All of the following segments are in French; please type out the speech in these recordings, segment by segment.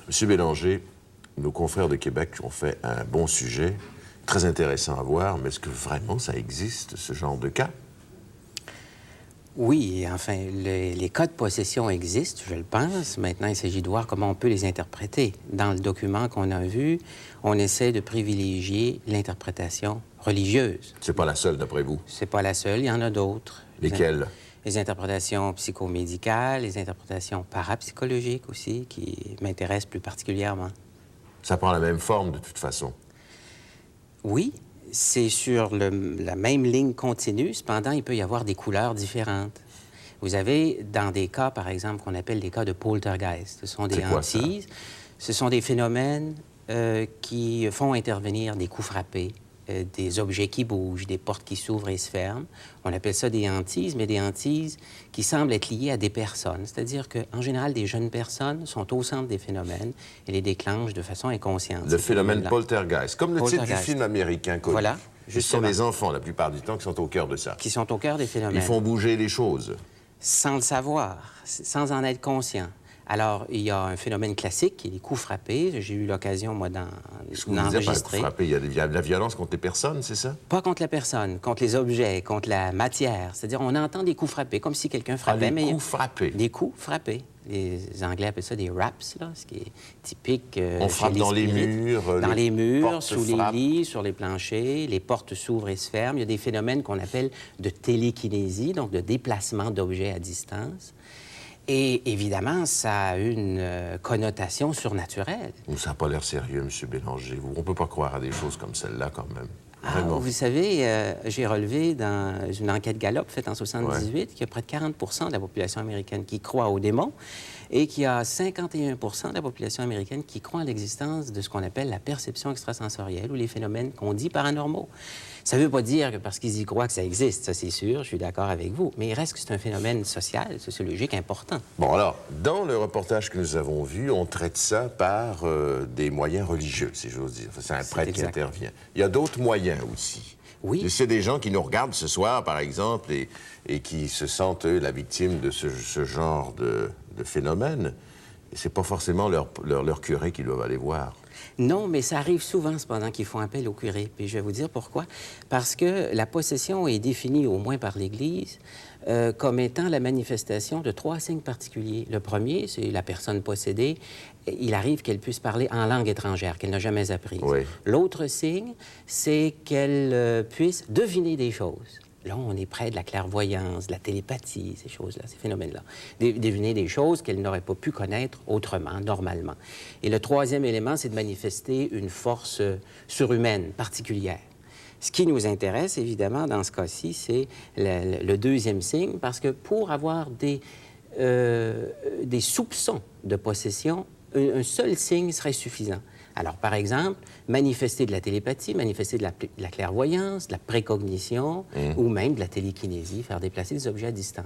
Monsieur Bélanger, nos confrères de Québec ont fait un bon sujet, très intéressant à voir, mais est-ce que vraiment ça existe, ce genre de cas? Oui, enfin, les cas de possession existent, je le pense. Maintenant, il s'agit de voir comment on peut les interpréter. Dans le document qu'on a vu, on essaie de privilégier l'interprétation religieuse. C'est pas la seule, d'après vous? C'est pas la seule, il y en a d'autres. Lesquelles? Les interprétations psychomédicales, les interprétations parapsychologiques aussi, qui m'intéressent plus particulièrement. Ça prend la même forme, de toute façon. Oui, c'est sur la même ligne continue, cependant, il peut y avoir des couleurs différentes. Vous avez, dans des cas, par exemple, qu'on appelle des cas de poltergeist, ce sont des hantises, ce sont des phénomènes qui font intervenir des coups frappés, des objets qui bougent, des portes qui s'ouvrent et se ferment. On appelle ça des hantises, mais des hantises qui semblent être liées à des personnes. C'est-à-dire qu'en général, des jeunes personnes sont au centre des phénomènes et les déclenchent de façon inconsciente. Le phénomène poltergeist, comme le titre du film américain connu. Voilà, justement. Ce sont les enfants, la plupart du temps, qui sont au cœur de ça. Qui sont au cœur des phénomènes. Ils font bouger les choses. Sans le savoir, sans en être conscient. Alors, il y a un phénomène classique qui est les coups frappés. J'ai eu l'occasion, moi, d'enregistrer. Il y a de la violence contre les personnes, c'est ça? Pas contre la personne, contre les objets, contre la matière. C'est-à-dire, on entend des coups frappés, comme si quelqu'un frappait. Des coups frappés? Des coups frappés. Les Anglais appellent ça des raps, là, ce qui est typique. On frappe dans les murs. Dans les murs, sous les lits, sur les planchers. Les portes s'ouvrent et se ferment. Il y a des phénomènes qu'on appelle de télékinésie, donc de déplacement d'objets à distance. Et évidemment, ça a une connotation surnaturelle. Ça n'a pas l'air sérieux, M. Bélanger. On ne peut pas croire à des choses comme celle-là, quand même. Vraiment. Vous savez, j'ai relevé dans une enquête Gallup faite en 1978 qu'il y a près de 40 de la population américaine qui croit aux démons et qu'il y a 51 de la population américaine qui croit à l'existence de ce qu'on appelle la perception extrasensorielle ou les phénomènes qu'on dit paranormaux. Ça ne veut pas dire que parce qu'ils y croient que ça existe, ça c'est sûr, je suis d'accord avec vous, mais il reste que c'est un phénomène social, sociologique important. Bon, alors, dans le reportage que nous avons vu, on traite ça par des moyens religieux, si j'ose dire. C'est un prêtre qui intervient. Il y a d'autres moyens aussi. Oui. C'est des gens qui nous regardent ce soir, par exemple, et qui se sentent, eux, la victime de ce genre de phénomène. Et c'est pas forcément leur curé qui doivent aller voir. Non, mais ça arrive souvent, cependant, qu'ils font appel au curé. Puis je vais vous dire pourquoi. Parce que la possession est définie, au moins par l'Église, comme étant la manifestation de 3 signes particuliers. Le premier, c'est la personne possédée. Il arrive qu'elle puisse parler en langue étrangère, qu'elle n'a jamais apprise. Oui. L'autre signe, c'est qu'elle puisse deviner des choses. Là, on est près de la clairvoyance, de la télépathie, ces choses-là, ces phénomènes-là. Deviner des choses qu'elle n'aurait pas pu connaître autrement, normalement. Et le troisième élément, c'est de manifester une force surhumaine particulière. Ce qui nous intéresse, évidemment, dans ce cas-ci, c'est le deuxième signe, parce que pour avoir des soupçons de possession, un seul signe serait suffisant. Alors, par exemple, manifester de la télépathie, manifester de la clairvoyance, de la précognition ou même de la télékinésie, faire déplacer des objets à distance.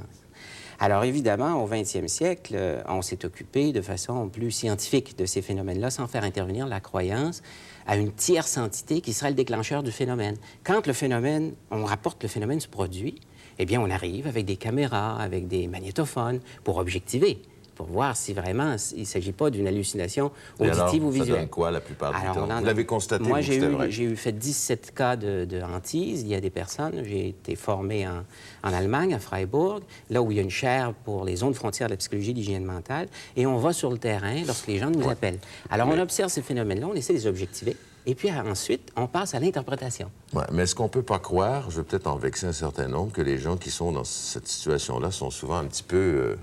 Alors, évidemment, au 20e siècle, on s'est occupé de façon plus scientifique de ces phénomènes-là sans faire intervenir la croyance à une tierce entité qui serait le déclencheur du phénomène. Quand on rapporte le phénomène se produit, eh bien, on arrive avec des caméras, avec des magnétophones pour objectiver, pour voir si vraiment il ne s'agit pas d'une hallucination auditive ou visuelle. Ça donne quoi la plupart du temps? Vous l'avez constaté, moi, vrai? J'ai fait 17 cas de hantise. Il y a des personnes. J'ai été formé en Allemagne, à Freiburg, là où il y a une chaire pour les zones frontières de la psychologie et de l'hygiène mentale. Et on va sur le terrain lorsque les gens nous appellent. Alors, on observe ces phénomènes-là, on essaie de les objectiver. Et puis ensuite, on passe à l'interprétation. Ouais, mais est-ce qu'on peut pas croire, je vais peut-être en vexer un certain nombre, que les gens qui sont dans cette situation-là sont souvent un petit peu...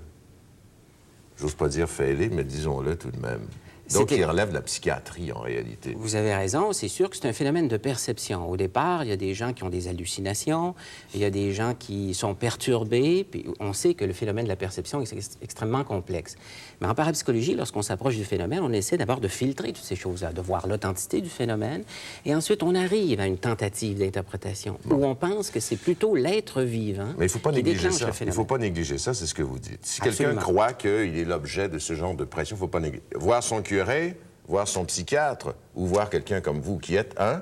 j'ose pas dire fêlés, mais disons-le tout de même. Donc, il relève de la psychiatrie, en réalité. Vous avez raison. C'est sûr que c'est un phénomène de perception. Au départ, il y a des gens qui ont des hallucinations, il y a des gens qui sont perturbés, puis on sait que le phénomène de la perception est extrêmement complexe. Mais en parapsychologie, lorsqu'on s'approche du phénomène, on essaie d'abord de filtrer toutes ces choses-là, de voir l'authenticité du phénomène, et ensuite on arrive à une tentative d'interprétation, où on pense que c'est plutôt l'être vivant qui déclenche le phénomène. Il ne faut pas négliger ça, c'est ce que vous dites. Si quelqu'un croit qu'il est l'objet de ce genre de pression, il ne faut pas négliger. Voir son curé, voir son psychiatre, ou voir quelqu'un comme vous qui êtes un...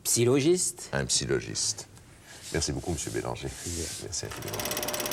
psylogiste. Un psylogiste. Merci beaucoup, M. Bélanger. Merci infiniment.